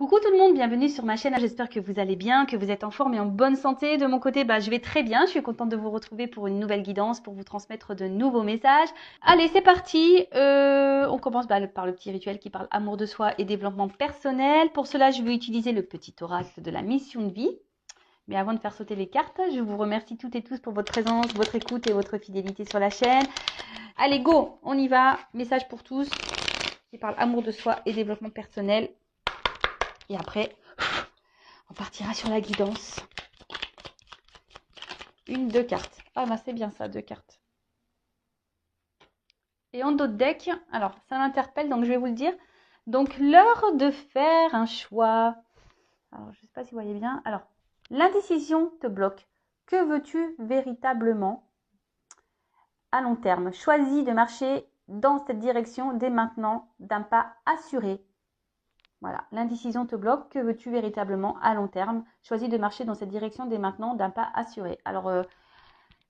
Coucou tout le monde, bienvenue sur ma chaîne. J'espère que vous allez bien, que vous êtes en forme et en bonne santé. De mon côté, je vais très bien. Je suis contente de vous retrouver pour une nouvelle guidance, pour vous transmettre de nouveaux messages. Allez, c'est parti. On commence par le petit rituel qui parle amour de soi et développement personnel. Pour cela, je vais utiliser le petit oracle de la mission de vie. Mais avant de faire sauter les cartes, je vous remercie toutes et tous pour votre présence, votre écoute et votre fidélité sur la chaîne. Allez, go, on y va. Message pour tous qui parle amour de soi et développement personnel. Et après, on partira sur la guidance. Deux cartes. Ah c'est bien ça, 2 cartes. Et en d'autres decks, alors ça m'interpelle, donc je vais vous le dire. Donc l'heure de faire un choix. Alors je ne sais pas si vous voyez bien. Alors, l'indécision te bloque. Que veux-tu véritablement à long terme? Choisis de marcher dans cette direction dès maintenant, d'un pas assuré. Voilà, l'indécision te bloque. Que veux-tu véritablement à long terme? Choisis de marcher dans cette direction dès maintenant, d'un pas assuré. Alors,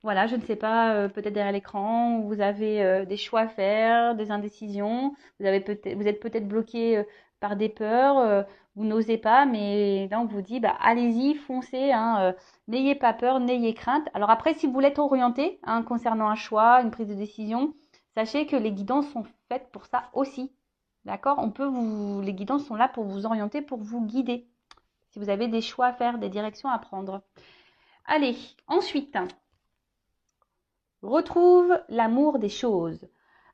voilà, je ne sais pas, peut-être derrière l'écran, vous avez des choix à faire, des indécisions. Vous êtes peut-être bloqué par des peurs, vous n'osez pas, mais là, on vous dit, allez-y, foncez, hein, n'ayez pas peur, n'ayez crainte. Alors après, si vous voulez être orienté concernant un choix, une prise de décision, sachez que les guidances sont faites pour ça aussi. D'accord? Les guidances sont là pour vous orienter, pour vous guider. Si vous avez des choix à faire, des directions à prendre. Allez, ensuite, retrouve l'amour des choses.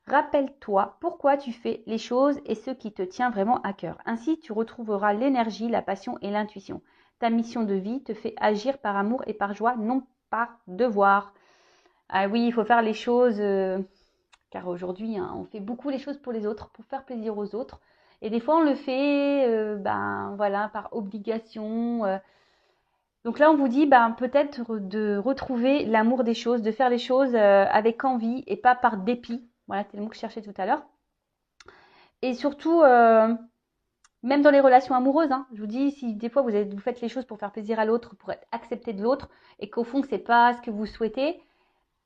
Rappelle-toi pourquoi tu fais les choses et ce qui te tient vraiment à cœur. Ainsi, tu retrouveras l'énergie, la passion et l'intuition. Ta mission de vie te fait agir par amour et par joie, non par devoir. Ah oui, il faut faire les choses... car aujourd'hui, on fait beaucoup les choses pour les autres, pour faire plaisir aux autres. Et des fois, on le fait voilà, par obligation. Donc là, on vous dit peut-être de retrouver l'amour des choses, de faire les choses avec envie et pas par dépit. Voilà, c'est le mot que je cherchais tout à l'heure. Et surtout, même dans les relations amoureuses, je vous dis, si des fois vous faites les choses pour faire plaisir à l'autre, pour être accepté de l'autre, et qu'au fond, c'est pas ce que vous souhaitez,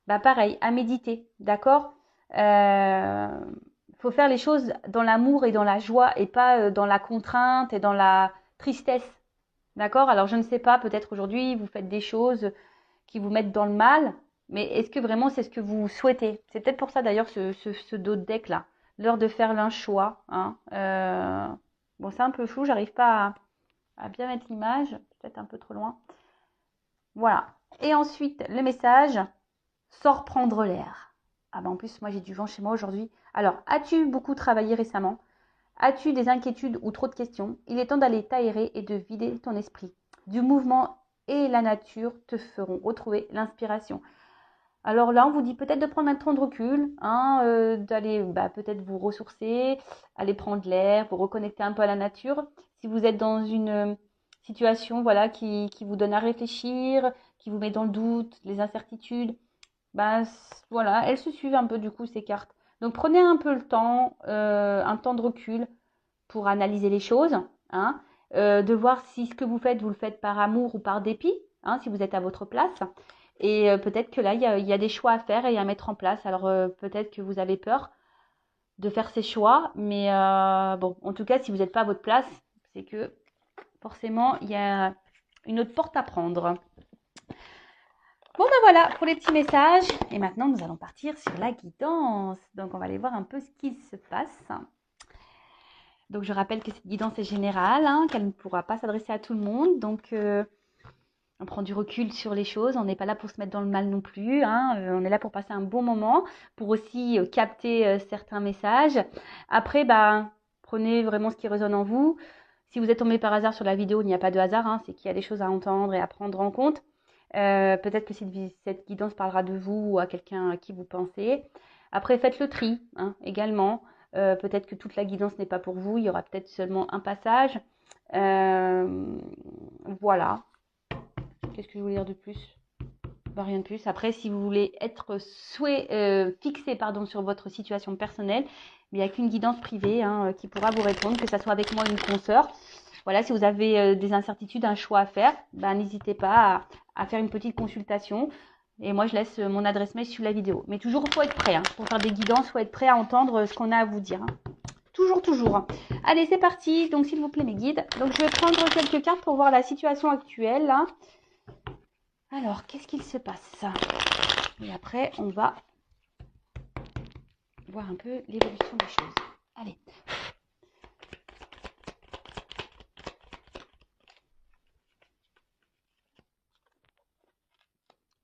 pareil, à méditer, d'accord? Faut faire les choses dans l'amour et dans la joie et pas dans la contrainte et dans la tristesse, d'accord? Alors je ne sais pas, peut-être aujourd'hui vous faites des choses qui vous mettent dans le mal, mais est-ce que vraiment c'est ce que vous souhaitez? C'est peut-être pour ça d'ailleurs ce dos de deck là, l'heure de faire l'un choix. Bon, c'est un peu flou, j'arrive pas à bien mettre l'image, peut-être un peu trop loin. Voilà. Et ensuite, le message, sors prendre l'air. En plus, moi j'ai du vent chez moi aujourd'hui. Alors, as-tu beaucoup travaillé récemment? As-tu des inquiétudes ou trop de questions? Il est temps d'aller t'aérer et de vider ton esprit. Du mouvement et la nature te feront retrouver l'inspiration. Alors là, on vous dit peut-être de prendre un temps de recul, d'aller peut-être vous ressourcer, aller prendre l'air, vous reconnecter un peu à la nature. Si vous êtes dans une situation qui vous donne à réfléchir, qui vous met dans le doute, les incertitudes, voilà, elles se suivent un peu du coup ces cartes. Donc prenez un peu le temps, un temps de recul pour analyser les choses, de voir si ce que vous le faites par amour ou par dépit, si vous êtes à votre place. Et peut-être que là, il y a des choix à faire et à mettre en place. Alors peut-être que vous avez peur de faire ces choix, mais bon, en tout cas, si vous n'êtes pas à votre place, c'est que forcément, il y a une autre porte à prendre. Bon voilà pour les petits messages. Et maintenant, nous allons partir sur la guidance. Donc, on va aller voir un peu ce qu'il se passe. Donc, je rappelle que cette guidance est générale, qu'elle ne pourra pas s'adresser à tout le monde. Donc, on prend du recul sur les choses. On n'est pas là pour se mettre dans le mal non plus. On est là pour passer un bon moment, pour aussi capter certains messages. Après, prenez vraiment ce qui résonne en vous. Si vous êtes tombé par hasard sur la vidéo, il n'y a pas de hasard. C'est qu'il y a des choses à entendre et à prendre en compte. Peut-être que cette guidance parlera de vous ou à quelqu'un à qui vous pensez. Après, faites le tri également. Peut-être que toute la guidance n'est pas pour vous. Il y aura peut-être seulement un passage. Voilà. Qu'est-ce que je voulais dire de plus? Rien de plus. Après, si vous voulez être fixé sur votre situation personnelle, il n'y a qu'une guidance privée qui pourra vous répondre, que ce soit avec moi ou une consoeur. Voilà, si vous avez des incertitudes, un choix à faire, n'hésitez pas à faire une petite consultation. Et moi, je laisse mon adresse mail sous la vidéo. Mais toujours, il faut être prêt. Pour faire des guidances, il faut être prêt à entendre ce qu'on a à vous dire. toujours, toujours. Allez, c'est parti. Donc, s'il vous plaît, mes guides. Donc, je vais prendre quelques cartes pour voir la situation actuelle. Là. Alors, qu'est-ce qu'il se passe? Et après, on va voir un peu l'évolution des choses. Allez.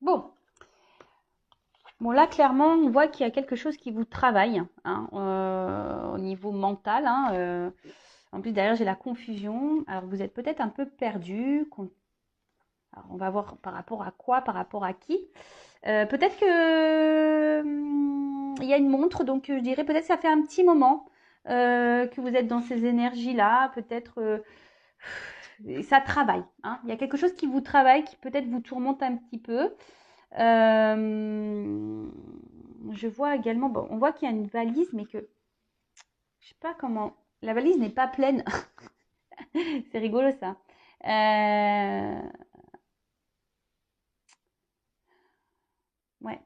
Bon. Bon, là, clairement, on voit qu'il y a quelque chose qui vous travaille hein, au niveau mental. Hein, en plus, derrière, j'ai la confusion. Alors, vous êtes peut-être un peu perdu. Alors, on va voir par rapport à quoi, par rapport à qui. Peut-être que il y a une montre, donc je dirais peut-être que ça fait un petit moment que vous êtes dans ces énergies-là. Peut-être ça travaille. Hein. Il y a quelque chose qui vous travaille, qui peut-être vous tourmente un petit peu. Je vois également, bon, on voit qu'il y a une valise, mais que je sais pas comment. La valise n'est pas pleine. C'est rigolo ça. Ouais.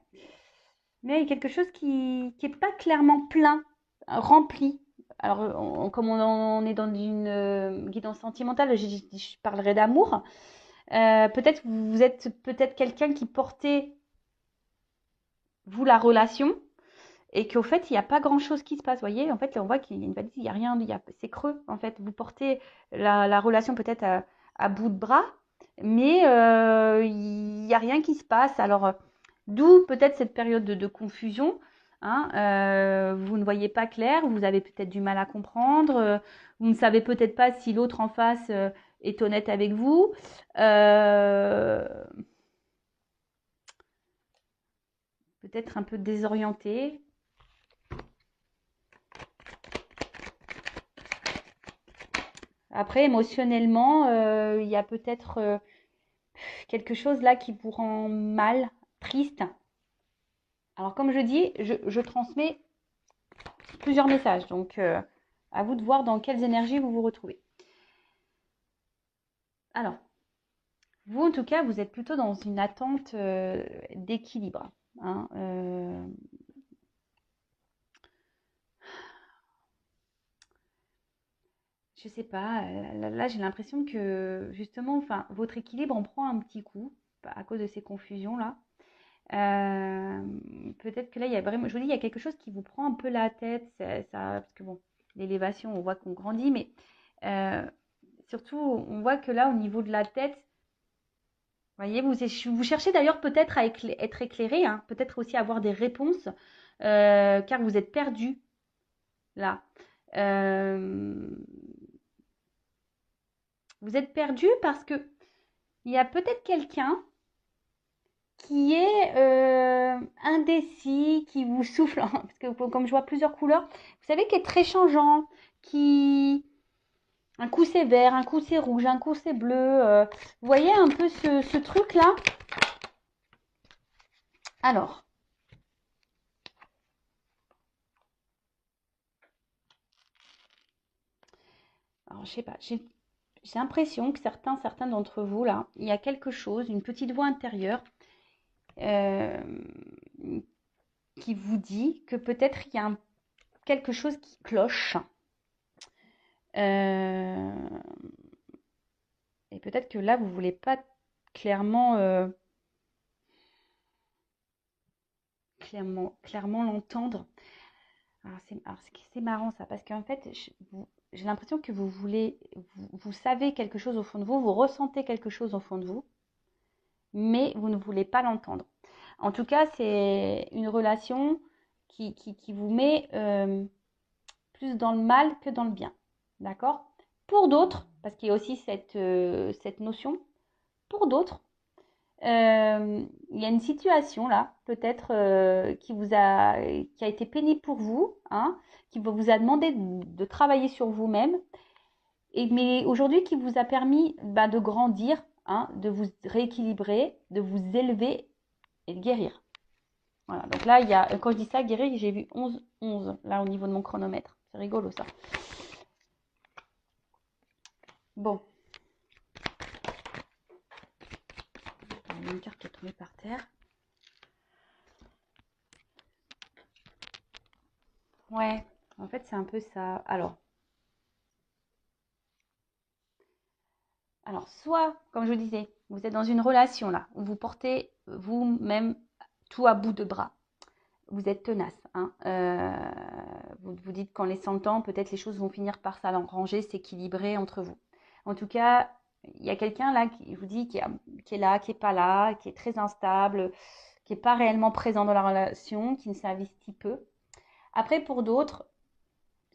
Mais il y a quelque chose qui est pas clairement plein, rempli. Alors, comme on est dans une guidance sentimentale, je parlerai d'amour. Peut-être vous êtes peut-être quelqu'un qui portait, vous, la relation, et qu'au fait, il n'y a pas grand-chose qui se passe. Vous voyez, en fait, là, on voit qu'il y a une valise, il n'y a rien, c'est creux. En fait, vous portez la relation peut-être à bout de bras, mais il n'y a rien qui se passe. Alors, d'où peut-être cette période de confusion. Hein, vous ne voyez pas clair, vous avez peut-être du mal à comprendre, vous ne savez peut-être pas si l'autre en face est honnête avec vous. Peut-être un peu désorienté. Après, émotionnellement, il y a peut-être quelque chose là qui vous rend mal, triste. Alors, comme je dis, je transmets plusieurs messages. Donc, à vous de voir dans quelles énergies vous vous retrouvez. Alors, vous, en tout cas, vous êtes plutôt dans une attente d'équilibre. Hein, je sais pas, là j'ai l'impression que justement, enfin, votre équilibre en prend un petit coup à cause de ces confusions-là. Peut-être que là, il y a vraiment, je vous dis, il y a quelque chose qui vous prend un peu la tête, parce que bon, l'élévation, on voit qu'on grandit, mais euh, surtout, on voit que là, au niveau de la tête, vous voyez, vous cherchez d'ailleurs peut-être à être éclairé, hein, peut-être aussi avoir des réponses, car vous êtes perdu là. Euh, vous êtes perdu parce que il y a peut-être quelqu'un qui est indécis, qui vous souffle, parce que comme je vois plusieurs couleurs, vous savez, qui est très changeant, qui... Un coup c'est vert, un coup c'est rouge, un coup c'est bleu. Vous voyez un peu ce truc-là? Alors, je sais pas, j'ai l'impression que certains d'entre vous, là, il y a quelque chose, une petite voix intérieure euh, qui vous dit que peut-être il y a quelque chose qui cloche. Euh, et peut-être que là, vous voulez pas clairement, clairement l'entendre. C'est marrant ça, parce qu'en fait, j'ai l'impression que vous savez quelque chose au fond de vous, vous ressentez quelque chose au fond de vous, mais vous ne voulez pas l'entendre. En tout cas, c'est une relation qui vous met plus dans le mal que dans le bien. D'accord? Pour d'autres, parce qu'il y a aussi cette notion, pour d'autres, il y a une situation là, peut-être qui a été pénible pour vous, hein, qui vous a demandé de travailler sur vous-même, mais aujourd'hui qui vous a permis de grandir, hein, de vous rééquilibrer, de vous élever et de guérir. Voilà, donc là, quand je dis ça, guérir, j'ai vu 11 là au niveau de mon chronomètre. C'est rigolo ça. Bon, il y a une carte qui est tombée par terre. Ouais. En fait, c'est un peu ça. Alors, soit, comme je vous disais, vous êtes dans une relation là, où vous portez vous-même tout à bout de bras. Vous êtes tenace, hein. Vous vous dites qu'en laissant le temps, peut-être les choses vont finir par s'arranger, s'équilibrer entre vous. En tout cas, il y a quelqu'un là qui vous dit qui est là, qui est pas là, qui est très instable, qui est pas réellement présent dans la relation, qui ne s'investit peu. Après, pour d'autres,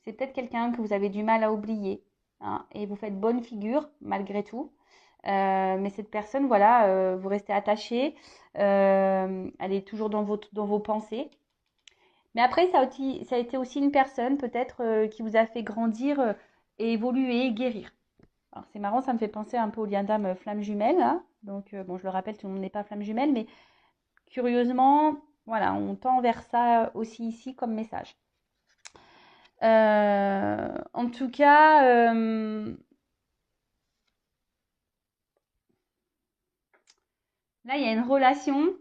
c'est peut-être quelqu'un que vous avez du mal à oublier, hein, et vous faites bonne figure malgré tout. Mais cette personne, voilà, vous restez attaché, elle est toujours dans vos pensées. Mais après, ça a été aussi une personne peut-être qui vous a fait grandir et évoluer, guérir. Alors c'est marrant, ça me fait penser un peu au lien d'âme flamme jumelle, hein. Donc bon, je le rappelle, tout le monde n'est pas flamme jumelle, mais curieusement, voilà, on tend vers ça aussi ici comme message. En tout cas, là, il y a une relation,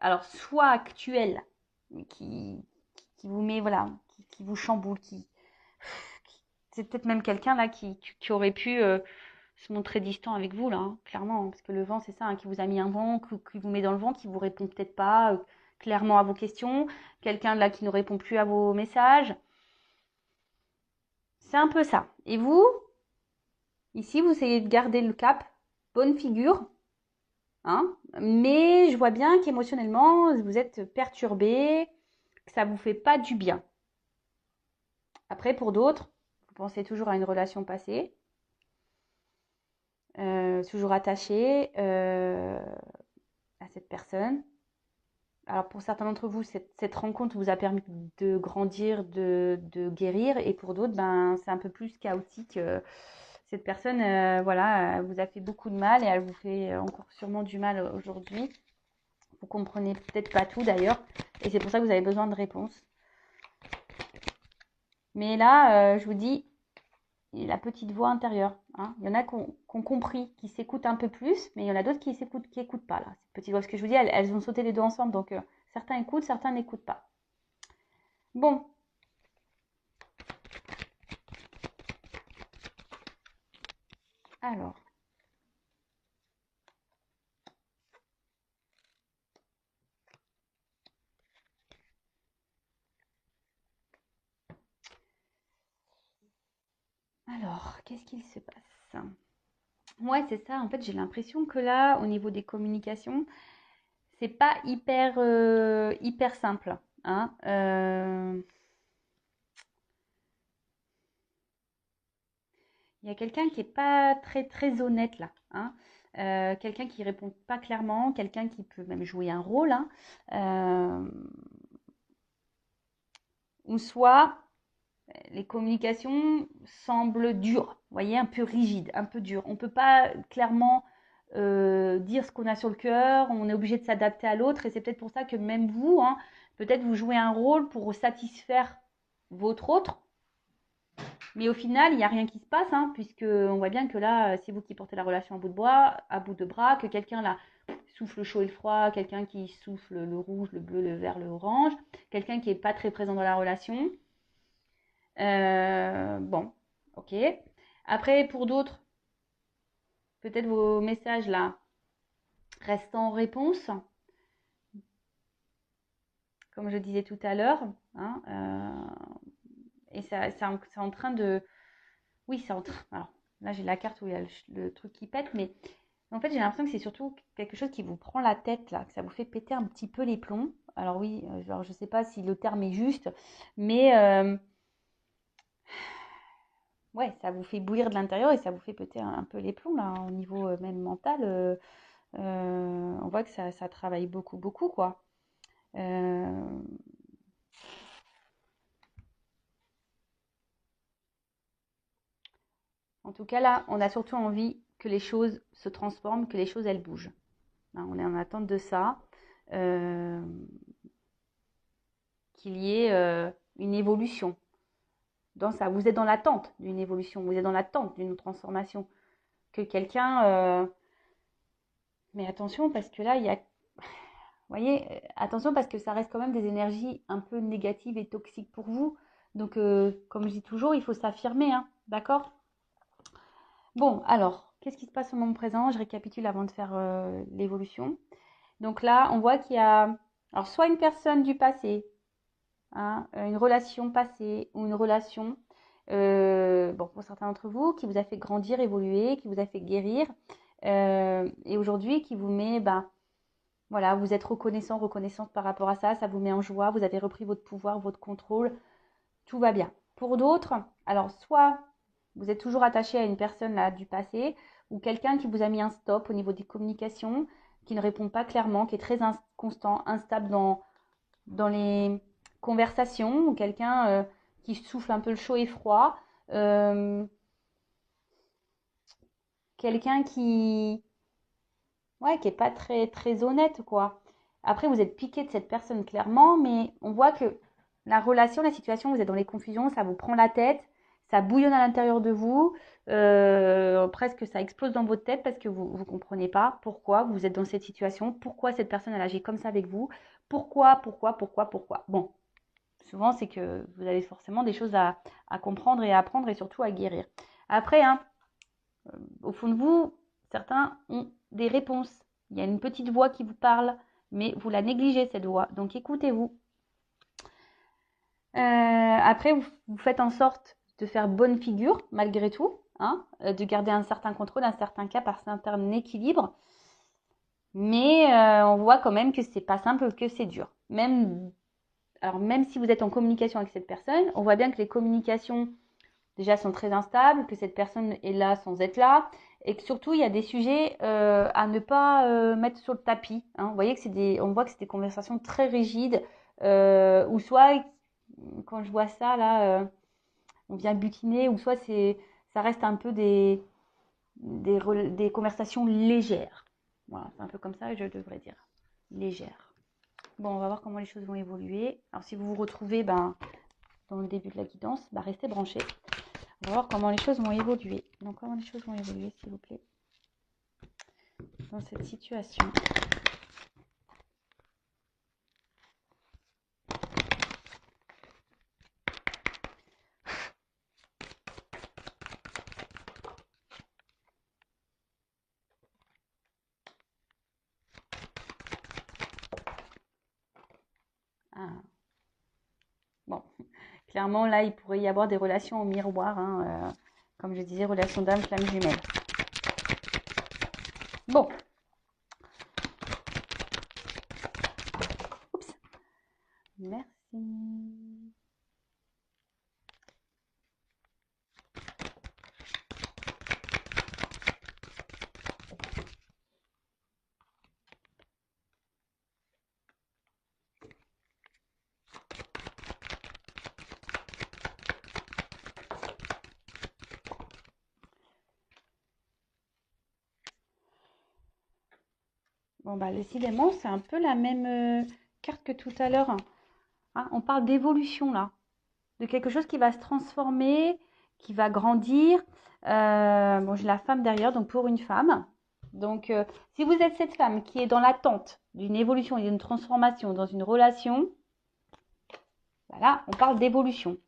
alors soit actuelle, mais qui vous met, voilà, qui vous chamboule, c'est peut-être même quelqu'un là qui aurait pu se montrer distant avec vous là, hein, clairement, hein, parce que le vent, c'est ça, hein, qui vous a mis un vent, qui vous met dans le vent, qui vous répond peut-être pas clairement à vos questions, quelqu'un là qui ne répond plus à vos messages. C'est un peu ça. Et vous, ici, vous essayez de garder le cap, bonne figure, hein, mais je vois bien qu'émotionnellement, vous êtes perturbé, que ça vous fait pas du bien. Après, pour d'autres, vous pensez toujours à une relation passée, toujours attaché à cette personne. Alors pour certains d'entre vous, cette rencontre vous a permis de grandir, de guérir, et pour d'autres, ben, c'est un peu plus chaotique. Cette personne, voilà, vous a fait beaucoup de mal et elle vous fait encore sûrement du mal aujourd'hui. Vous comprenez peut-être pas tout d'ailleurs, et c'est pour ça que vous avez besoin de réponses. Mais là, je vous dis, la petite voix intérieure, hein. Il y en a qui ont compris, qui s'écoutent un peu plus, mais il y en a d'autres qui écoutent pas là. Cette petite voix, ce que je vous dis, elles ont sauté les deux ensemble, donc certains écoutent, certains n'écoutent pas. Bon, alors, qu'est-ce qu'il se passe? Ouais, c'est ça. En fait, j'ai l'impression que là, au niveau des communications, c'est pas hyper simple, hein. Il y a quelqu'un qui est pas très honnête là, hein. Quelqu'un qui répond pas clairement, quelqu'un qui peut même jouer un rôle, hein. Euh, ou soit les communications semblent dures, vous voyez, un peu rigides, un peu dures. On ne peut pas clairement dire ce qu'on a sur le cœur, on est obligé de s'adapter à l'autre, et c'est peut-être pour ça que même vous, hein, peut-être vous jouez un rôle pour satisfaire votre autre, mais au final, il n'y a rien qui se passe, hein, puisque on voit bien que là, c'est vous qui portez la relation à bout de bras, que quelqu'un là souffle le chaud et le froid, quelqu'un qui souffle le rouge, le bleu, le vert, le orange, quelqu'un qui n'est pas très présent dans la relation. Bon, ok. Après, pour d'autres, peut-être vos messages là restent en réponse, comme je disais tout à l'heure, hein, et c'est en train de. Oui, c'est en train. Alors, là, j'ai la carte où il y a le truc qui pète, mais en fait, j'ai l'impression que c'est surtout quelque chose qui vous prend la tête, là, que ça vous fait péter un petit peu les plombs. Alors, oui, genre, je ne sais pas si le terme est juste, mais ouais, ça vous fait bouillir de l'intérieur et ça vous fait péter un peu les plombs, là, au niveau même mental. On voit que ça travaille beaucoup, quoi. Euh, En tout cas, là, on a surtout envie que les choses se transforment, que les choses, elles bougent, hein. On est en attente de ça, euh, qu'il y ait une évolution. Dans ça, vous êtes dans l'attente d'une évolution, vous êtes dans l'attente d'une transformation. Que quelqu'un... Mais attention, parce que là, il y a... Vous voyez, attention parce que ça reste quand même des énergies un peu négatives et toxiques pour vous. Donc, comme je dis toujours, il faut s'affirmer, hein, d'accord? Bon, alors, qu'est-ce qui se passe au moment présent? Je récapitule avant de faire l'évolution. Donc là, on voit qu'il y a, alors, soit une personne du passé, hein, une relation passée ou une relation, bon, pour certains d'entre vous, qui vous a fait grandir, évoluer, qui vous a fait guérir, et aujourd'hui qui vous met, ben, voilà, vous êtes reconnaissant, reconnaissante par rapport à ça, ça vous met en joie, vous avez repris votre pouvoir, votre contrôle, tout va bien. Pour d'autres, alors soit vous êtes toujours attaché à une personne là du passé ou quelqu'un qui vous a mis un stop au niveau des communications, qui ne répond pas clairement, qui est très inconstant, instable dans les conversations, ou quelqu'un qui souffle un peu le chaud et froid, euh, quelqu'un qui, ouais, qui est pas très très honnête quoi. Après, vous êtes piqué de cette personne clairement, mais on voit que la relation, la situation, vous êtes dans les confusions, ça vous prend la tête, ça bouillonne à l'intérieur de vous, presque ça explose dans votre tête parce que vous ne comprenez pas pourquoi vous êtes dans cette situation, pourquoi cette personne elle agit comme ça avec vous, pourquoi. Bon, souvent c'est que vous avez forcément des choses à comprendre et à apprendre et surtout à guérir. Après, hein, au fond de vous, certains ont des réponses. Il y a une petite voix qui vous parle, mais vous la négligez cette voix. Donc écoutez-vous. Après, vous faites en sorte de faire bonne figure malgré tout, hein, de garder un certain contrôle, un certain cap, un certain équilibre. Mais on voit quand même que c'est pas simple, que c'est dur. Alors même si vous êtes en communication avec cette personne, on voit bien que les communications déjà sont très instables, que cette personne est là sans être là, et que surtout il y a des sujets à ne pas mettre sur le tapis, hein. Vous voyez que on voit que c'est des conversations très rigides, ou soit quand je vois ça là, on vient butiner, ou soit ça reste un peu des conversations légères. Voilà, c'est un peu comme ça que je devrais dire, légères. Bon, on va voir comment les choses vont évoluer. Alors si vous vous retrouvez dans le début de la guidance, restez branchés. On va voir comment les choses vont évoluer. Donc, comment les choses vont évoluer, s'il vous plaît, dans cette situation. Ah. Bon, clairement, là, il pourrait y avoir des relations au miroir, hein, comme je disais, relations d'âme, flamme jumelle. Bon. Oups. Merci. Bon, décidément, c'est un peu la même carte que tout à l'heure, hein. On parle d'évolution, là. De quelque chose qui va se transformer, qui va grandir. Bon, j'ai la femme derrière, donc pour une femme. Donc, si vous êtes cette femme qui est dans l'attente d'une évolution et d'une transformation dans une relation, voilà, on parle d'évolution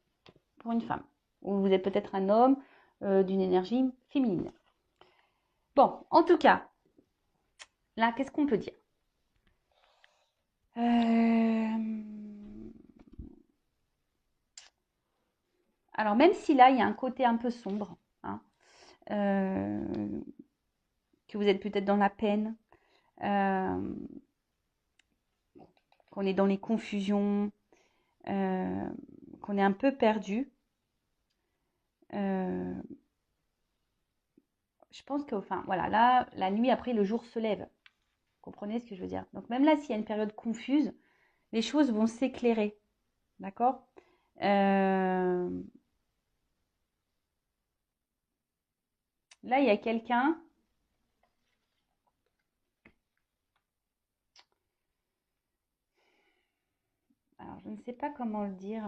pour une femme. Ou vous êtes peut-être un homme d'une énergie féminine. Bon, en tout cas, là, qu'est-ce qu'on peut dire? Alors, même si là, il y a un côté un peu sombre, hein, que vous êtes peut-être dans la peine, qu'on est dans les confusions, qu'on est un peu perdu, je pense que, enfin, voilà, là, la nuit après, le jour se lève. Vous comprenez ce que je veux dire? Donc, même là, s'il y a une période confuse, les choses vont s'éclairer. D'accord? Là, il y a quelqu'un. Alors, je ne sais pas comment le dire.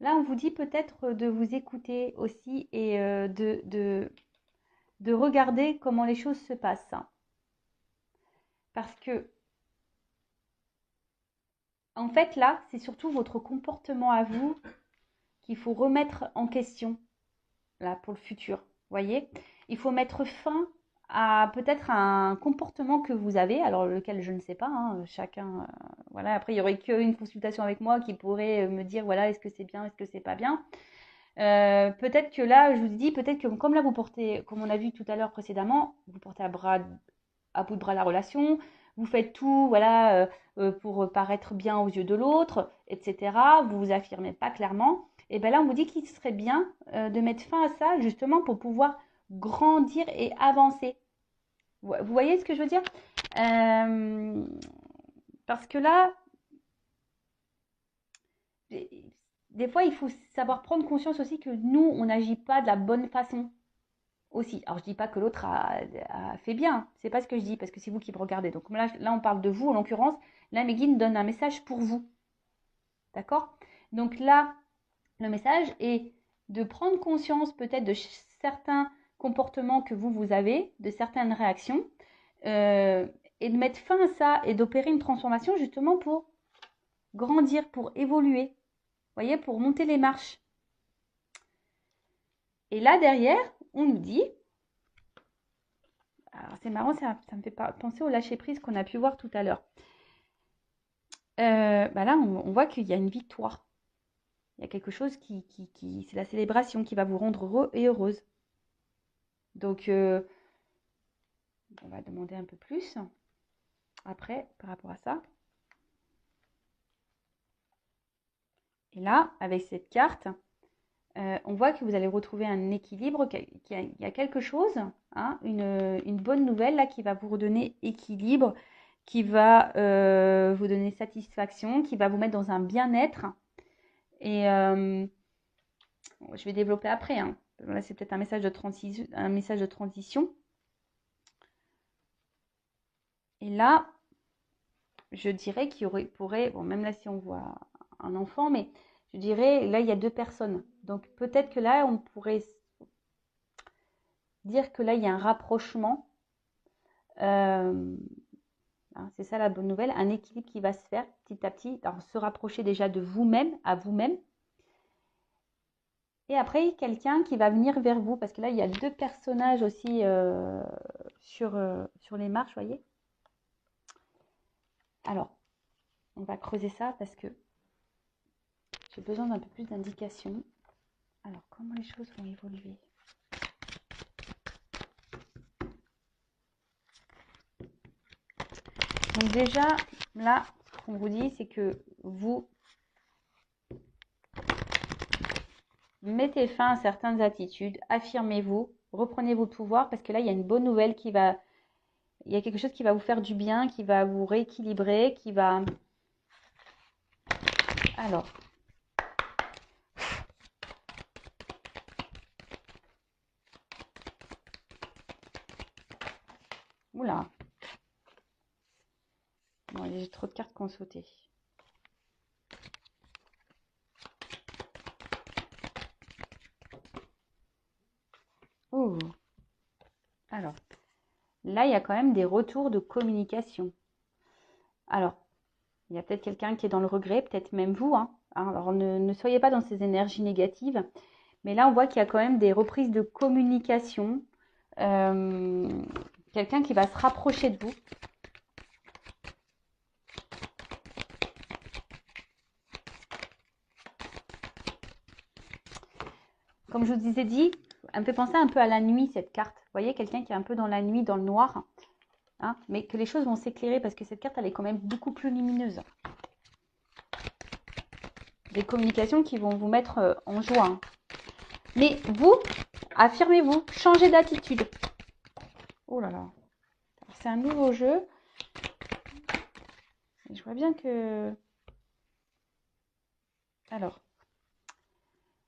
Là, on vous dit peut-être de vous écouter aussi et de regarder comment les choses se passent. Parce que, en fait, là, c'est surtout votre comportement à vous qu'il faut remettre en question, là, pour le futur. Vous voyez? Il faut mettre fin à peut-être un comportement que vous avez, alors lequel je ne sais pas, hein, chacun, voilà. Après, il n'y aurait qu'une consultation avec moi qui pourrait me dire, voilà, est-ce que c'est bien, est-ce que c'est pas bien. Peut-être que là, je vous dis, peut-être que comme là, vous portez, comme on a vu tout à l'heure précédemment, vous portez à bout de bras la relation, vous faites tout, voilà, pour paraître bien aux yeux de l'autre, etc. Vous vous affirmez pas clairement. Et bien là, on vous dit qu'il serait bien de mettre fin à ça, justement, pour pouvoir grandir et avancer. Vous voyez ce que je veux dire? Parce que là, des fois, il faut savoir prendre conscience aussi que nous, on n'agit pas de la bonne façon aussi. Alors, je dis pas que l'autre a fait bien, c'est pas ce que je dis, parce que c'est vous qui me regardez. Donc là, on parle de vous, en l'occurrence. Là, mes guides donnent un message pour vous. D'accord? Donc là, le message est de prendre conscience peut-être de certains comportements que vous avez, de certaines réactions, et de mettre fin à ça et d'opérer une transformation justement pour grandir, pour évoluer, vous voyez, pour monter les marches. Et là, derrière, on nous dit, alors c'est marrant, ça me fait penser au lâcher-prise qu'on a pu voir tout à l'heure. Bah là, on voit qu'il y a une victoire. Il y a quelque chose c'est la célébration qui va vous rendre heureux et heureuse. Donc, on va demander un peu plus après par rapport à ça. Et là, avec cette carte, on voit que vous allez retrouver un équilibre, qu'il y a quelque chose, hein, une bonne nouvelle là qui va vous redonner équilibre, qui va vous donner satisfaction, qui va vous mettre dans un bien-être. Et je vais développer après. Hein. Là, c'est peut-être un message de transition. Et là, je dirais qu'il pourrait, bon, même là si on voit un enfant, mais je dirais, là, il y a deux personnes. Donc, peut-être que là, on pourrait dire que là, il y a un rapprochement. Hein, c'est ça la bonne nouvelle, un équilibre qui va se faire petit à petit. Alors, se rapprocher déjà de vous-même, à vous-même. Et après, quelqu'un qui va venir vers vous. Parce que là, il y a deux personnages aussi sur les marches, vous voyez. Alors, on va creuser ça parce que j'ai besoin d'un peu plus d'indications. Alors, comment les choses vont évoluer? Donc déjà, là, ce qu'on vous dit, c'est que vous mettez fin à certaines attitudes, affirmez-vous, reprenez vos pouvoirs, parce que là, il y a une bonne nouvelle il y a quelque chose qui va vous faire du bien, qui va vous rééquilibrer, qui va... Alors, oula, bon, j'ai trop de cartes qui ont sauté. Oh. Alors, là, il y a quand même des retours de communication. Alors, il y a peut-être quelqu'un qui est dans le regret, peut-être même vous. Hein. Alors, ne soyez pas dans ces énergies négatives. Mais là, on voit qu'il y a quand même des reprises de communication. Quelqu'un qui va se rapprocher de vous. Comme je vous ai dit, elle me fait penser un peu à la nuit, cette carte. Vous voyez, quelqu'un qui est un peu dans la nuit, dans le noir. Hein, mais que les choses vont s'éclairer parce que cette carte, elle est quand même beaucoup plus lumineuse. Des communications qui vont vous mettre en joie. Hein. Mais vous, affirmez-vous, changez d'attitude. Oh là là. C'est un nouveau jeu. Et je vois bien que... Alors,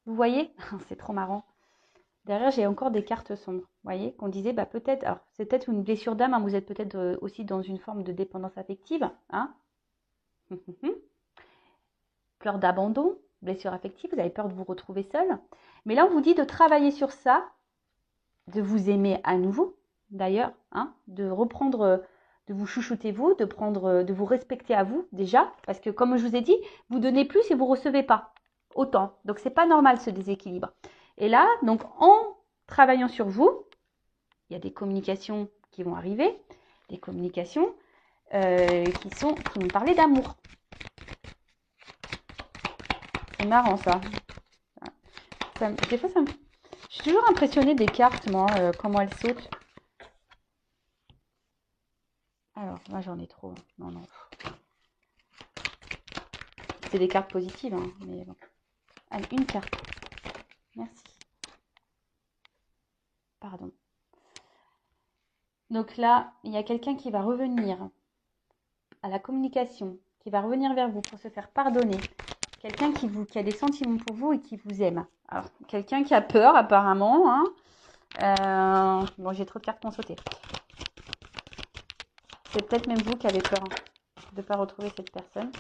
vous voyez, c'est trop marrant. Derrière, j'ai encore des cartes sombres. Vous voyez, qu'on disait, bah peut-être, alors c'est peut-être une blessure d'âme, hein, vous êtes peut-être aussi dans une forme de dépendance affective. Hein. Peur d'abandon, blessure affective, vous avez peur de vous retrouver seul. Mais là, on vous dit de travailler sur ça de vous aimer à nouveau, d'ailleurs, hein, de reprendre, de vous chouchouter vous, de vous respecter à vous déjà, parce que comme je vous ai dit, vous donnez plus et vous recevez pas autant. Donc c'est pas normal ce déséquilibre. Et là, donc en travaillant sur vous, il y a des communications qui vont arriver, des communications qui vont parler d'amour. C'est marrant ça. Des fois, je suis toujours impressionnée des cartes, moi, comment elles sautent. Alors, là, j'en ai trop. Non, non. C'est des cartes positives, hein, mais bon. Allez, une carte. Merci. Pardon. Donc là, il y a quelqu'un qui va revenir à la communication, qui va revenir vers vous pour se faire pardonner. Quelqu'un qui a des sentiments pour vous et qui vous aime. Alors, quelqu'un qui a peur, apparemment. Hein. Bon, j'ai trop de cartes qui ont sauté. C'est peut-être même vous qui avez peur de ne pas retrouver cette personne.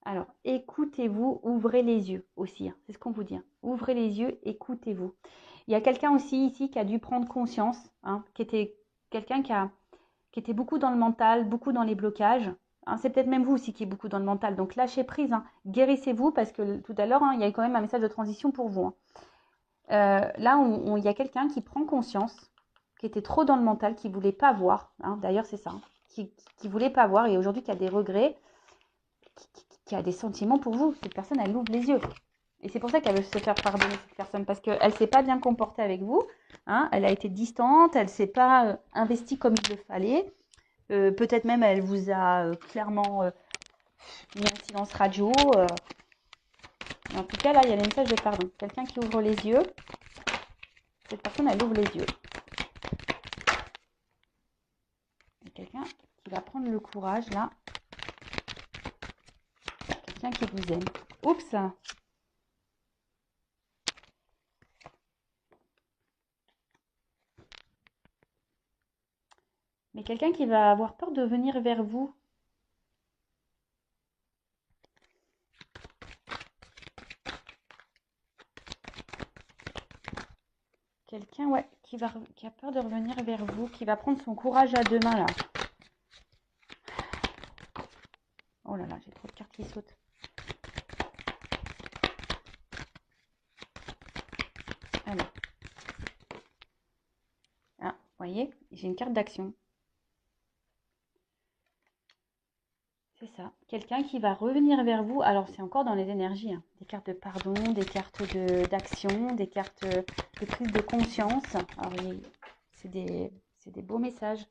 Alors, écoutez-vous, ouvrez les yeux aussi. Hein, c'est ce qu'on vous dit. Hein. Ouvrez les yeux, écoutez-vous. Il y a quelqu'un aussi ici qui a dû prendre conscience, hein, qui était quelqu'un qui était beaucoup dans le mental, beaucoup dans les blocages. Hein, c'est peut-être même vous aussi qui êtes beaucoup dans le mental. Donc, lâchez prise, hein, guérissez-vous parce que tout à l'heure, hein, il y a quand même un message de transition pour vous. Hein. Là, il y a quelqu'un qui prend conscience, qui était trop dans le mental, qui ne voulait pas voir. Hein, d'ailleurs, c'est ça. Hein, qui ne voulait pas voir et aujourd'hui qui a des regrets, qui a des sentiments pour vous. Cette personne, elle ouvre les yeux. Et c'est pour ça qu'elle veut se faire pardonner, cette personne, parce qu'elle ne s'est pas bien comportée avec vous. Hein, elle a été distante, elle ne s'est pas investie comme il le fallait. Peut-être même, elle vous a clairement mis en silence radio. En tout cas, là, il y a le message de pardon. Quelqu'un qui ouvre les yeux. Cette personne, elle ouvre les yeux. Il y a quelqu'un qui va prendre le courage, là. Quelqu'un qui vous aime. Oups! Mais quelqu'un qui va avoir peur de venir vers vous. Quelqu'un, ouais, qui a peur de revenir vers vous, qui va prendre son courage à deux mains, là. Oh là là, j'ai trop de cartes qui sautent. Alors. Ah, vous voyez, j'ai une carte d'action. C'est ça. Quelqu'un qui va revenir vers vous. Alors, c'est encore dans les énergies. Hein. Des cartes de pardon, des cartes d'action, des cartes de prise de conscience. Alors, c'est des beaux messages.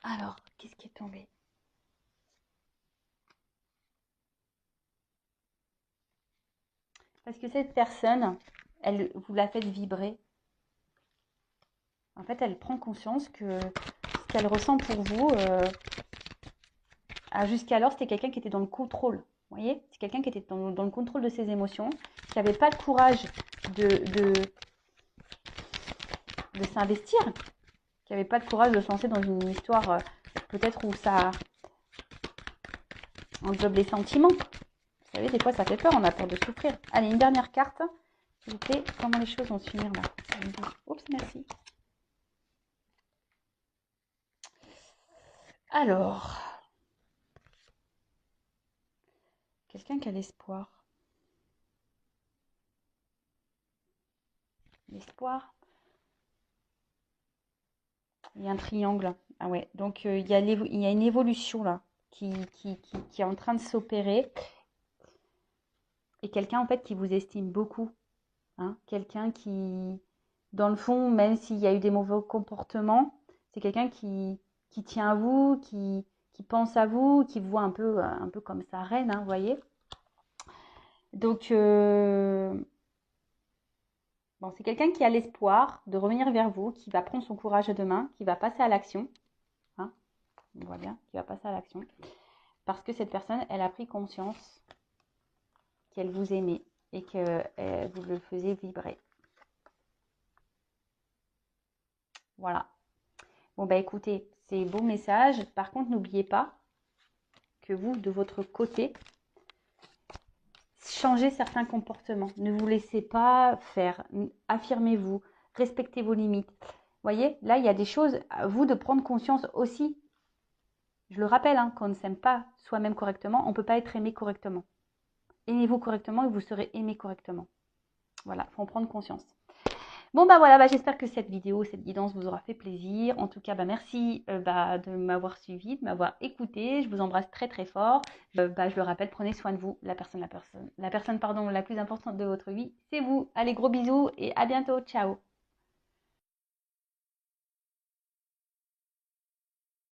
Alors, qu'est-ce qui est tombé? Parce que cette personne, vous la faites vibrer. En fait, elle prend conscience que ce qu'elle ressent pour vous, jusqu'alors, c'était quelqu'un qui était dans le contrôle. Vous voyez? C'est quelqu'un qui était dans le contrôle de ses émotions, qui n'avait pas le courage de s'investir, qui n'avait pas le courage de se lancer dans une histoire peut-être où ça englobe les sentiments. Vous savez, des fois, ça fait peur, on a peur de souffrir. Allez, une dernière carte, s'il vous plaît. Comment les choses vont se finir là? Oups, merci. Alors, quelqu'un qui a l'espoir. L'espoir. Il y a un triangle. Ah ouais, donc il y a une évolution là qui est en train de s'opérer. Et quelqu'un en fait qui vous estime beaucoup. Hein, quelqu'un qui, dans le fond, même s'il y a eu des mauvais comportements, c'est quelqu'un qui tient à vous, qui pense à vous, qui vous voit un peu comme sa reine, hein, vous voyez. Donc, bon, c'est quelqu'un qui a l'espoir de revenir vers vous, qui va prendre son courage à deux mains, qui va passer à l'action. Hein, on voit bien, qui va passer à l'action. Parce que cette personne, elle a pris conscience qu'elle vous aimait et que vous le faisiez vibrer. Voilà. Bon, bah écoutez, c'est beau message. Par contre, n'oubliez pas que vous, de votre côté, changez certains comportements. Ne vous laissez pas faire. Affirmez-vous. Respectez vos limites. Vous voyez, là, il y a des choses à vous de prendre conscience aussi. Je le rappelle, hein, quand on ne s'aime pas soi-même correctement, on ne peut pas être aimé correctement. Aimez-vous correctement et vous serez aimé correctement. Voilà, il faut en prendre conscience. Bon, bah voilà, j'espère que cette vidéo, cette guidance vous aura fait plaisir. En tout cas, merci de m'avoir suivi, de m'avoir écouté. Je vous embrasse très très fort. Je le rappelle, prenez soin de vous. La personne la plus importante de votre vie, c'est vous. Allez, gros bisous et à bientôt. Ciao.